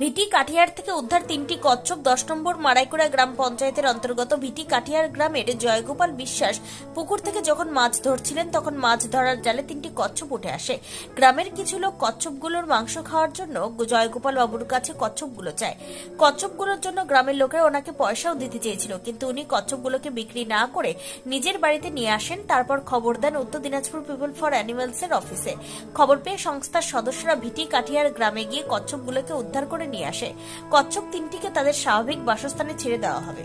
ভিটি কাঠিয়ার থেকে উদ্ধার 3টি কচ্ছপ। 10 নম্বর মারাইকুড়া গ্রাম পঞ্চায়েতের অন্তর্গত ভিটি কাঠিয়ার গ্রামের জয়গোপাল বিশ্বাস পুকুর থেকে যখন মাছ ধরছিলেন তখন মাছ ধরার জালে 3টি কচ্ছপ উঠে আসে। গ্রামের কিছু লোক কচ্ছপগুলোর মাংস খাওয়ার জন্য জয়গোপাল বাবুর কাছে কচ্ছপগুলো চায়। কচ্ছপগুলোর জন্য গ্রামের লোকেরা ওনাকে পয়সাও দিতে চেয়েছিল, কিন্তু উনি কচ্ছপগুলোকে বিক্রি না করে নিজের বাড়িতে নিয়ে আসেন। তারপর খবর দেন উত্তর দিনাজপুর পিপল ফর অ্যানিমালস এর অফিসে। খবর পেয়ে সংস্থার সদস্যরা ভিটি কাঠিয়ার গ্রামে গিয়ে কচ্ছপগুলোকে উদ্ধার করে নিয়ে আসে। কচ্ছপ 3টিকে তাদের স্বাভাবিক বাসস্থানে ছেড়ে দেওয়া হবে।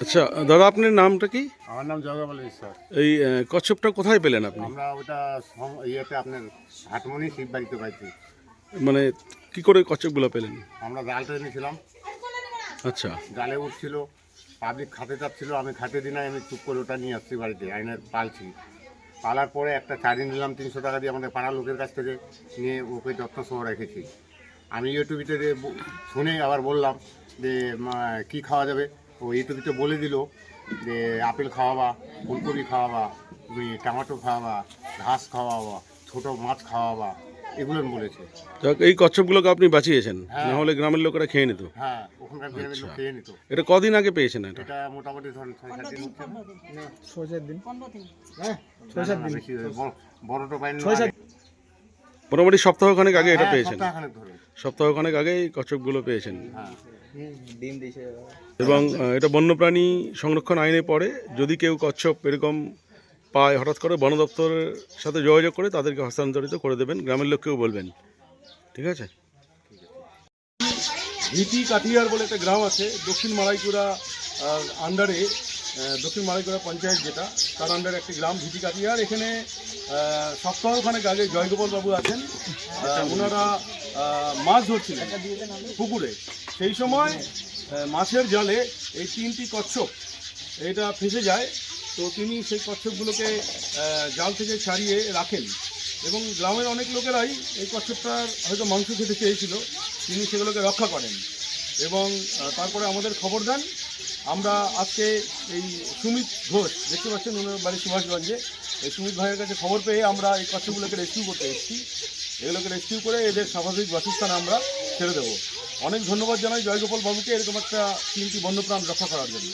আচ্ছা দাদা, আপনার নামটা কি? আমার নাম জয়গোপাল বিশ্বাস। এই কচ্ছপটা কোথায় পেলেন আপনি? আমরা ওটা ইয়েতে আপনার হাটমনি শিব বাড়িতে পাইছি। মানে কি করে কচ্ছপগুলো পেলেন? আমরা জাল টেনেছিলাম, আচ্ছা, জালে উঠছিল, পাবলিক খাতে যাচ্ছিল, আমি খাতে দিই না, আমি চুপ করে ওটা নিয়ে আসছি বাড়িতে, আইনের পালছি। পালার পরে একটা চারি নিলাম 300 টাকা দিয়ে আমাদের পাড়ার লোকের কাছ থেকে, নিয়ে ওকে যত্ন সহ রেখেছি। আমি ইউটিউবিতে শুনে আবার বললাম যে কি খাওয়া যাবে, ও ইউটিউবিতে বলে দিল যে আপেল খাওয়াবা, ফুলকপি খাওয়াবা, তুমি টমেটো খাওয়াবা, ঘাস খাওয়াবা, ছোটো মাছ খাওয়াবা, এগুলো বলেছে। যাক, এই কচ্ছপগুলোকে আপনি বাঁচিয়েছেন, হ্যাঁ। না হলে গ্রামের লোকেরা খেয়ে নিত। হ্যাঁ, ওখানকার গ্রামের লোক খেয়ে নিত। এটা কদিন আগে পেয়েছেন এটা? এটা মোটামুটি ধরেন 6-7 দিন হচ্ছে। বেশি বড়টা পাইনি, মোটামুটি সপ্তাহখানেক আগে এটা পেয়েছেন। সপ্তাহখানেক ধরে। সপ্তাহখানেক আগে এই কচ্ছপগুলো পেয়েছেন। হ্যাঁ, এবং এটা বন্যপ্রাণী সংরক্ষণ আইনে পড়ে। যদি কেউ কচ্ছপ এরকম পায় হঠাৎ করে, বন দপ্তরের সাথে যোগাযোগ করে তাদেরকে হস্তান্তরিত করে দেবেন, গ্রামের লোককেও বলবেন, ঠিক আছে? ভিটি কাঠিয়ার বলে একটা গ্রাম আছে দক্ষিণ মারাইকুড়া আন্ডারে, দক্ষিণ মারাইকুড়া পঞ্চায়েত যেটা, তার আন্ডারে একটি গ্রাম ভিটি কাঠিয়ার। এখানে সপ্তাহখানেক আগে জয়গোপাল বাবু আছেন, ওনারা মাছ ধরছিলেন পুকুরে। সেই সময় মাছের জালে এই 3টি কচ্ছপ এটা ফেঁসে যায়। তো তিনি সেই কচ্ছপগুলোকে জাল থেকে ছাড়িয়ে রাখেন, এবং গ্রামের অনেক লোকেরাই এই কচ্ছপটার হয়তো মাংস খেতে চেয়েছিল, তিনি সেগুলোকে রক্ষা করেন। এবং তারপরে আমাদের খবর দেন। আমরা আজকে এই সুমিত ঘোষ, দেখতে পাচ্ছেন ওনার বাড়ি সুভাষগঞ্জে, এই সুমিত ভাইয়ের কাছে খবর পেয়ে আমরা এই কচ্ছপগুলোকে রেস্কিউ করতে এসেছি। এগুলোকে রেস্কিউ করে এদের স্বাভাবিক বাসস্থানে আমরা ছেড়ে দেবো। অনেক ধন্যবাদ জানাই জয়গোপাল বাবুকে এরকম একটা 3টি বন্যপ্রাণ রক্ষা করার জন্য।